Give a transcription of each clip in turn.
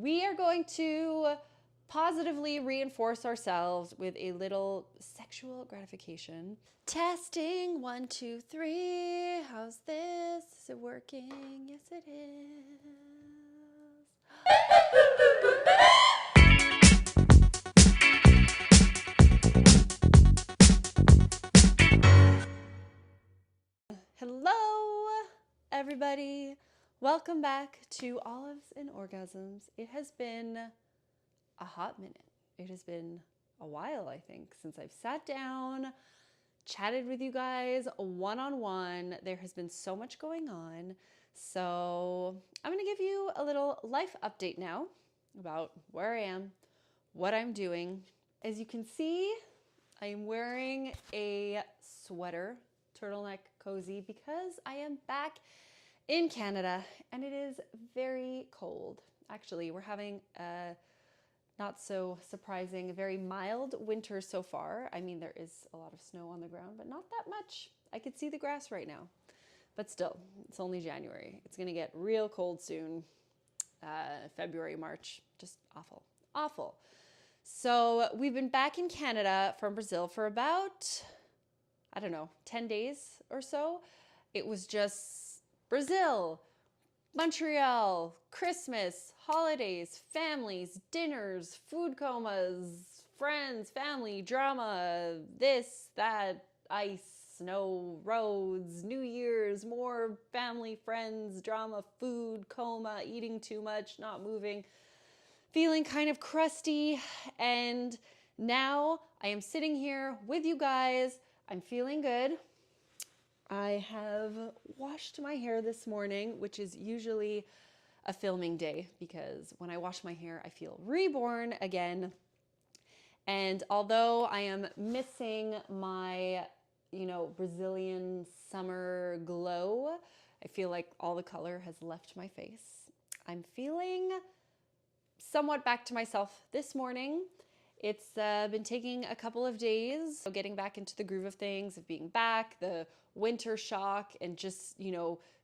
we are going to positively reinforce ourselves with a little sexual gratification. Testing, 1, 2, 3. How's this? Is it working? Yes, it is. Hello, everybody. Welcome back to Olives and Orgasms. It has been a hot minute. It has been a while, I think, since I've sat down, chatted with you guys one-on-one. There has been so much going on. So I'm going to give you a little life update now about where I am, what I'm doing. As you can see, I am wearing a sweater, turtleneck cozy, because I am back in Canada and it is very cold. Actually, we're having a not so surprising, a very mild winter so far. I mean, there is a lot of snow on the ground, but not that much. I could see the grass right now, but still, it's only January. It's gonna get real cold soon. February, March, just awful, awful. So we've been back in Canada from Brazil for about, I don't know, 10 days or so. It was just Brazil, Montreal, Christmas, holidays, families, dinners, food comas, friends, family, drama, this, that, ice, snow, roads, New Year's, more family, friends, drama, food, coma, eating too much, not moving, feeling kind of crusty. And now I am sitting here with you guys. I'm feeling good. I have washed my hair this morning, which is usually a filming day because when I wash my hair, I feel reborn again. And although I am missing my, Brazilian summer glow, I feel like all the color has left my face. I'm feeling somewhat back to myself this morning. It's been taking a couple of days, getting back into the groove of things, of being back, the winter shock, and just,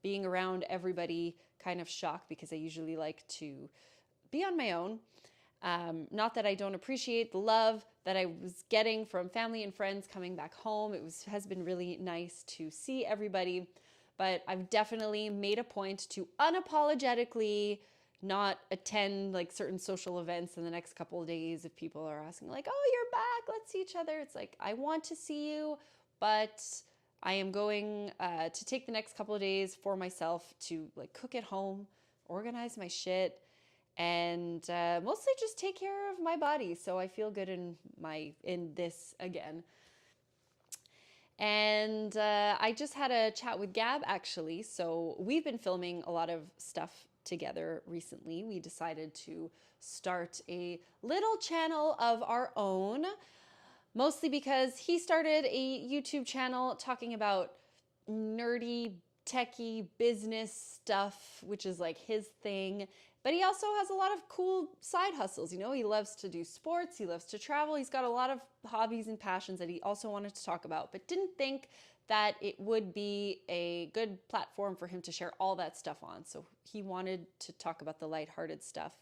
being around everybody kind of shock, because I usually like to be on my own. Not that I don't appreciate the love that I was getting from family and friends coming back home. It has been really nice to see everybody, but I've definitely made a point to unapologetically not attend like certain social events in the next couple of days if people are asking like, oh, you're back, let's see each other. It's like, I want to see you, but I am going to take the next couple of days for myself to like cook at home, organize my shit, and mostly just take care of my body so I feel good in this again. And I just had a chat with Gab actually. So we've been filming a lot of stuff together recently. We decided to start a little channel of our own, mostly because he started a YouTube channel talking about nerdy, techie business stuff, which is like his thing. But he also has a lot of cool side hustles. He loves to do sports, he loves to travel. He's got a lot of hobbies and passions that he also wanted to talk about, but didn't think that it would be a good platform for him to share all that stuff on. So he wanted to talk about the lighthearted stuff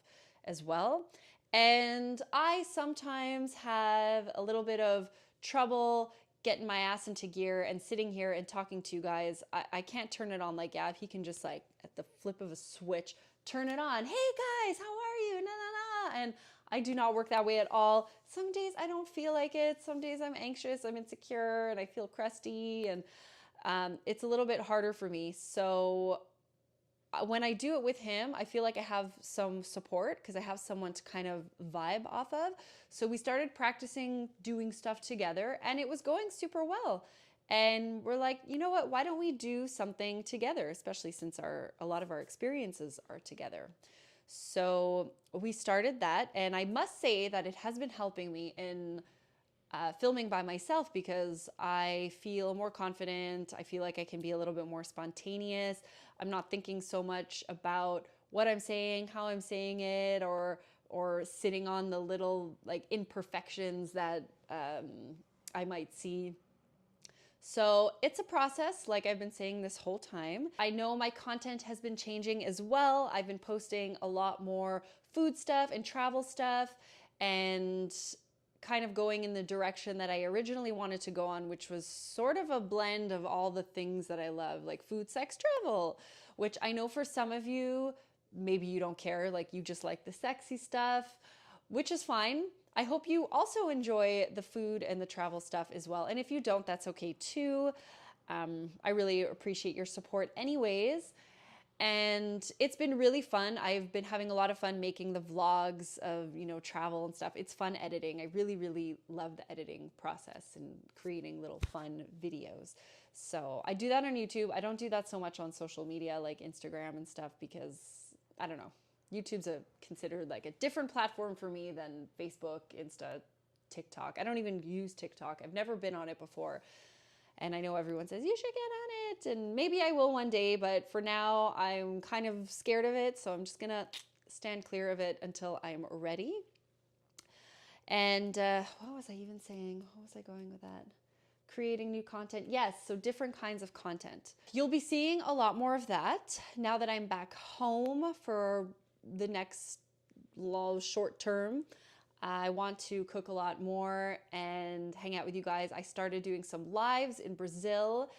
as well. And I sometimes have a little bit of trouble getting my ass into gear and sitting here and talking to you guys. I can't turn it on like Gab. He can just like at the flip of a switch, turn it on. Hey guys, how are you? And I do not work that way at all. Some days I don't feel like it. Some days I'm anxious, I'm insecure, and I feel crusty, and it's a little bit harder for me. So when I do it with him, I feel like I have some support because I have someone to kind of vibe off of. So we started practicing doing stuff together and it was going super well. And we're like, you know what, why don't we do something together, especially since a lot of our experiences are together. So we started that, and I must say that it has been helping me in filming by myself because I feel more confident. I feel like I can be a little bit more spontaneous. I'm not thinking so much about what I'm saying, how I'm saying it, or sitting on the little like imperfections that I might see. So it's a process, like I've been saying this whole time. I know my content has been changing as well. I've been posting a lot more food stuff and travel stuff, and kind of going in the direction that I originally wanted to go on, which was sort of a blend of all the things that I love, like food, sex, travel, which I know for some of you, maybe you don't care, like you just like the sexy stuff, which is fine. I hope you also enjoy the food and the travel stuff as well. And if you don't, that's okay too. I really appreciate your support anyways. And it's been really fun. I've been having a lot of fun making the vlogs of, travel and stuff. It's fun editing. I really, really love the editing process and creating little fun videos. So I do that on YouTube. I don't do that so much on social media like Instagram and stuff because, I don't know, YouTube's considered like a different platform for me than Facebook, Insta, TikTok. I don't even use TikTok. I've never been on it before. And I know everyone says, you should get on it. And maybe I will one day, but for now, I'm kind of scared of it. So I'm just going to stand clear of it until I'm ready. And what was I even saying? What was I going with that? Creating new content. Yes, so different kinds of content. You'll be seeing a lot more of that now that I'm back home for the next short term. I want to cook a lot more and hang out with you guys. I started doing some lives in Brazil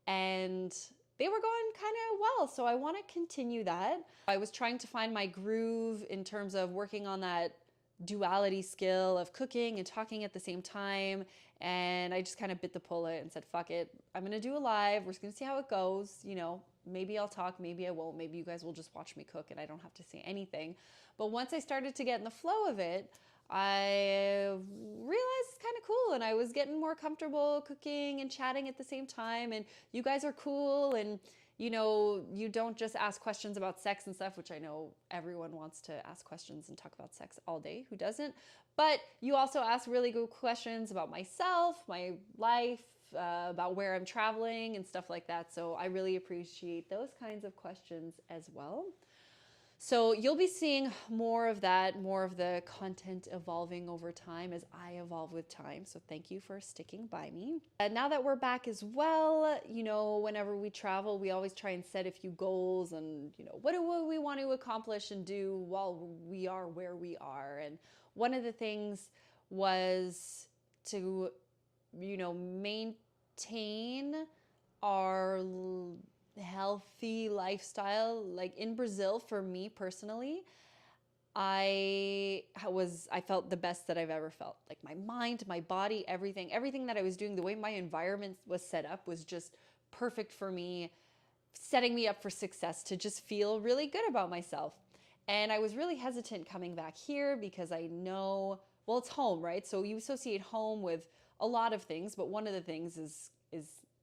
and they were going kind of well, so I want to continue that. I was trying to find my groove in terms of working on that duality skill of cooking and talking at the same time, and I just kind of bit the bullet and said, fuck it, I'm gonna do a live, we're just gonna see how it goes. Maybe I'll talk, maybe I won't, maybe you guys will just watch me cook and I don't have to say anything. But once I started to get in the flow of it, I realized it's kind of cool, and I was getting more comfortable cooking and chatting at the same time, and you guys are cool, and you don't just ask questions about sex and stuff, which I know everyone wants to ask questions and talk about sex all day. Who doesn't? But you also ask really good questions about myself, my life, about where I'm traveling and stuff like that. So I really appreciate those kinds of questions as well. So you'll be seeing more of that, more of the content evolving over time as I evolve with time. So thank you for sticking by me. And now that we're back as well, whenever we travel, we always try and set a few goals and, what do we want to accomplish and do while we are where we are. And one of the things was to, maintain our healthy lifestyle. Like in Brazil, for me personally, I felt the best that I've ever felt. Like my mind, my body, everything that I was doing, the way my environment was set up was just perfect for me, setting me up for success, to just feel really good about myself. And I was really hesitant coming back here because I know, well, it's home, right? So you associate home with a lot of things, but one of the things is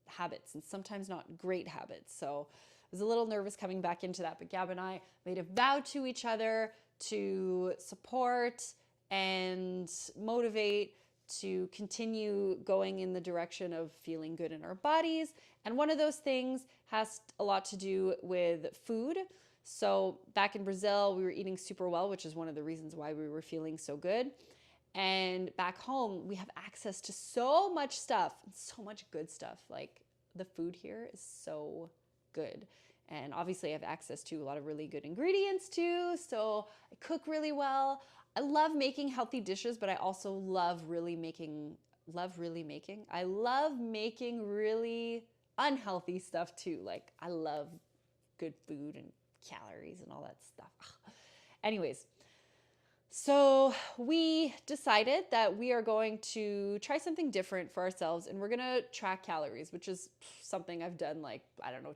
habits, and sometimes not great habits. So I was a little nervous coming back into that, but Gab and I made a vow to each other to support and motivate to continue going in the direction of feeling good in our bodies. And one of those things has a lot to do with food. So back in Brazil, we were eating super well, which is one of the reasons why we were feeling so good. And back home, we have access to so much stuff, so much good stuff. Like the food here is so good. And obviously I have access to a lot of really good ingredients too. So I cook really well. I love making healthy dishes, but I also love making really unhealthy stuff too. Like I love good food and calories and all that stuff. Anyways, so we decided that we are going to try something different for ourselves, and we're going to track calories, which is something I've done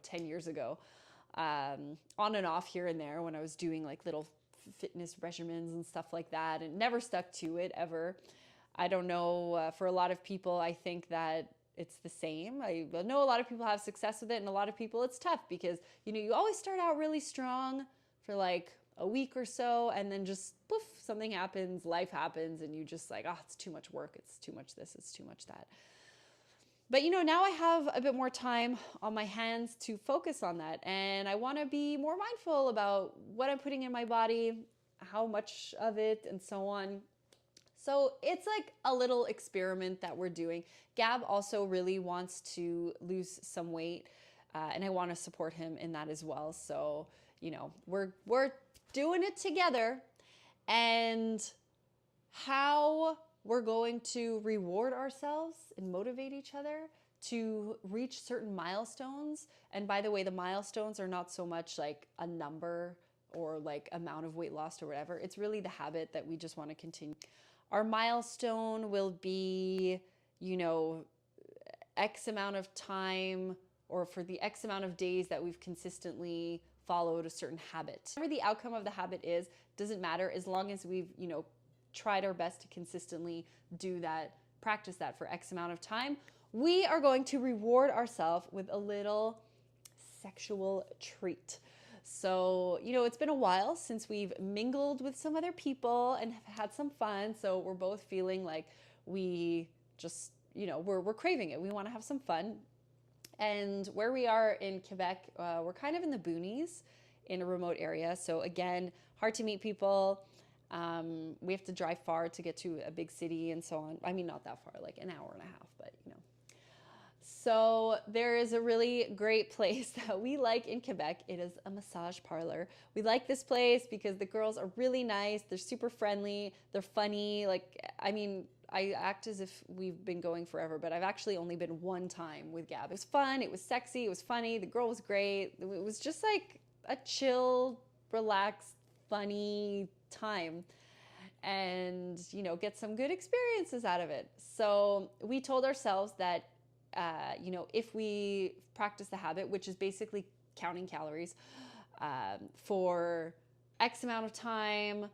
10 years ago, on and off here and there when I was doing like little fitness regimens and stuff like that, and never stuck to it ever. I don't know, for a lot of people, I think that it's the same. I know a lot of people have success with it, and a lot of people it's tough because, you always start out really strong for like a week or so, and then just poof, something happens, life happens, and you just like, it's too much work, it's too much this, it's too much that. But now I have a bit more time on my hands to focus on that, and I want to be more mindful about what I'm putting in my body, how much of it, and so on. So it's like a little experiment that we're doing. Gab also really wants to lose some weight, and I want to support him in that as well. So, you know, we're doing it together. And how we're going to reward ourselves and motivate each other to reach certain milestones. And by the way, the milestones are not so much like a number or like amount of weight lost or whatever. It's really the habit that we just want to continue. Our milestone will be, you know, X amount of time, or for the X amount of days that we've consistently followed a certain habit. Whatever the outcome of the habit is, doesn't matter as long as we've, you know, tried our best to consistently do that, practice that for X amount of time. We are going to reward ourselves with a little sexual treat. So, you know, it's been a while since we've mingled with some other people and have had some fun. So we're both feeling like we just, you know, we're craving it. We want to have some fun. And where we are in Quebec, we're kind of in the boonies in a remote area. So again, hard to meet people. We have to drive far to get to a big city and so on. I mean, not that far, like an hour and a half, but you know. So there is a really great place that we like in Quebec. It is a massage parlor. We like this place because the girls are really nice. They're super friendly. They're funny. Like, I mean, I act as if we've been going forever, but I've actually only been one time with Gab. It was fun. It was sexy. It was funny. The girl was great. It was just like a chill, relaxed, funny time, and, you know, get some good experiences out of it. So we told ourselves that, you know, if we practice the habit, which is basically counting calories, for X amount of time,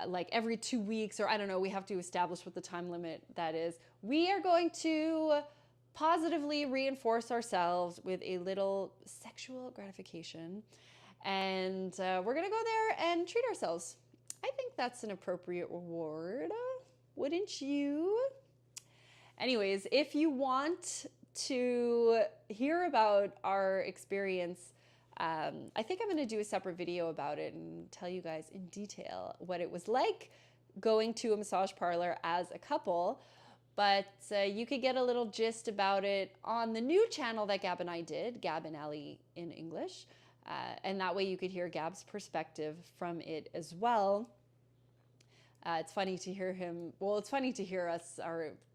like every 2 weeks, or I don't know, we have to establish what the time limit that is. We are going to positively reinforce ourselves with a little sexual gratification. And we're going to go there and treat ourselves. I think that's an appropriate reward, wouldn't you? Anyways, if you want to hear about our experience, I think I'm going to do a separate video about it and tell you guys in detail what it was like going to a massage parlor as a couple. But you could get a little gist about it on the new channel that Gab and I did, Gab and Ali in English. And that way you could hear Gab's perspective from it as well. It's funny to hear him, well, it's funny to hear us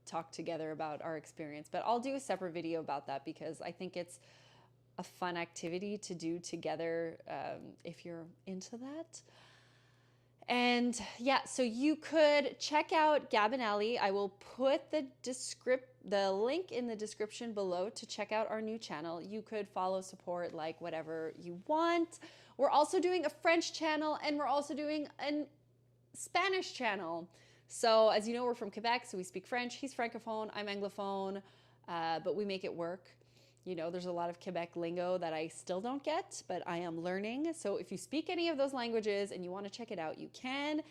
talk together about our experience, but I'll do a separate video about that because I think it's a fun activity to do together if you're into that. And yeah, so you could check out Gab and Ali. I will put the link in the description below to check out our new channel. You could follow, support, like whatever you want. We're also doing a French channel, and we're also doing a Spanish channel. So as you know, we're from Quebec, so we speak French. He's Francophone, I'm Anglophone, but we make it work. You know, there's a lot of Quebec lingo that I still don't get, but I am learning. So if you speak any of those languages and you want to check it out, you can.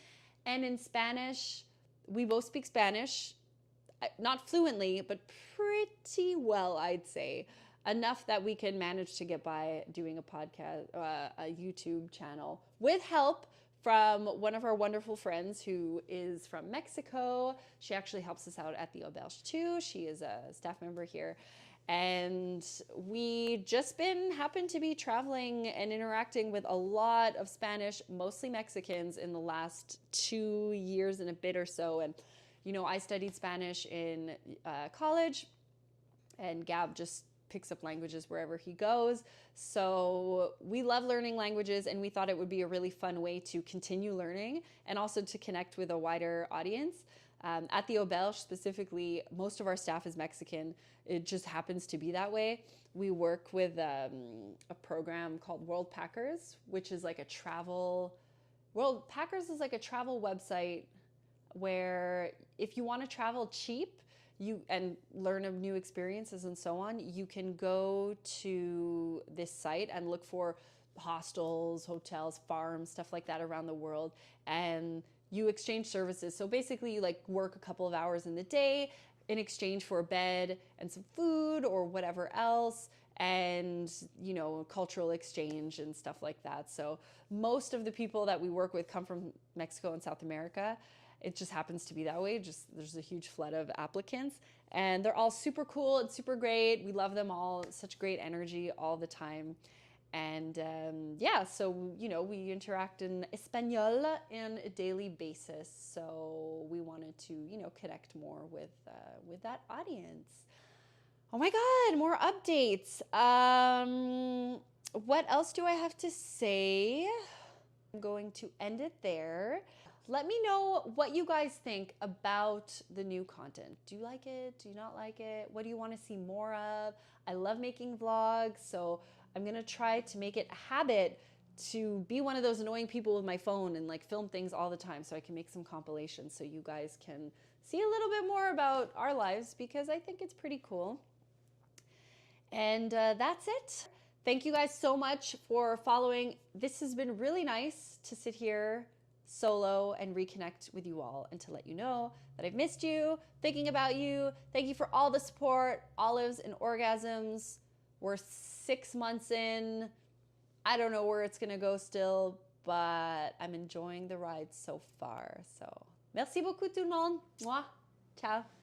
And in Spanish, we both speak Spanish, not fluently, but pretty well, I'd say. Enough that we can manage to get by doing a podcast, a YouTube channel, with help from one of our wonderful friends who is from Mexico. She actually helps us out at the Auberge too. She is a staff member here. And we just happen to be traveling and interacting with a lot of Spanish, mostly Mexicans, in the last 2 years and a bit or so. And, you know, I studied Spanish in college, and Gab just picks up languages wherever he goes. So we love learning languages, and we thought it would be a really fun way to continue learning and also to connect with a wider audience. At the Auberge specifically, most of our staff is Mexican. It just happens to be that way. We work with a program called World Packers, which is like a travel... World Packers is like a travel website where if you want to travel cheap and learn of new experiences and so on, you can go to this site and look for hostels, hotels, farms, stuff like that around the world, and you exchange services. So basically you like work a couple of hours in the day in exchange for a bed and some food or whatever else, and, you know, cultural exchange and stuff like that. So most of the people that we work with come from Mexico and South America. It just happens to be that way. Just there's a huge flood of applicants, and they're all super cool and super great. We love them all. Such great energy all the time. And yeah, so, you know, we interact in Espanol on a daily basis. So we wanted to, you know, connect more with that audience. Oh my God, more updates. What else do I have to say? I'm going to end it there. Let me know what you guys think about the new content. Do you like it? Do you not like it? What do you want to see more of? I love making vlogs, so I'm gonna try to make it a habit to be one of those annoying people with my phone and like film things all the time so I can make some compilations so you guys can see a little bit more about our lives, because I think it's pretty cool. And that's it. Thank you guys so much for following. This has been really nice to sit here solo and reconnect with you all, and to let you know that I've missed you, thinking about you. Thank you for all the support. Olives and Orgasms. We're 6 months in. I don't know where it's gonna go still, but I'm enjoying the ride so far. So merci beaucoup tout le monde. Mwah. Ciao.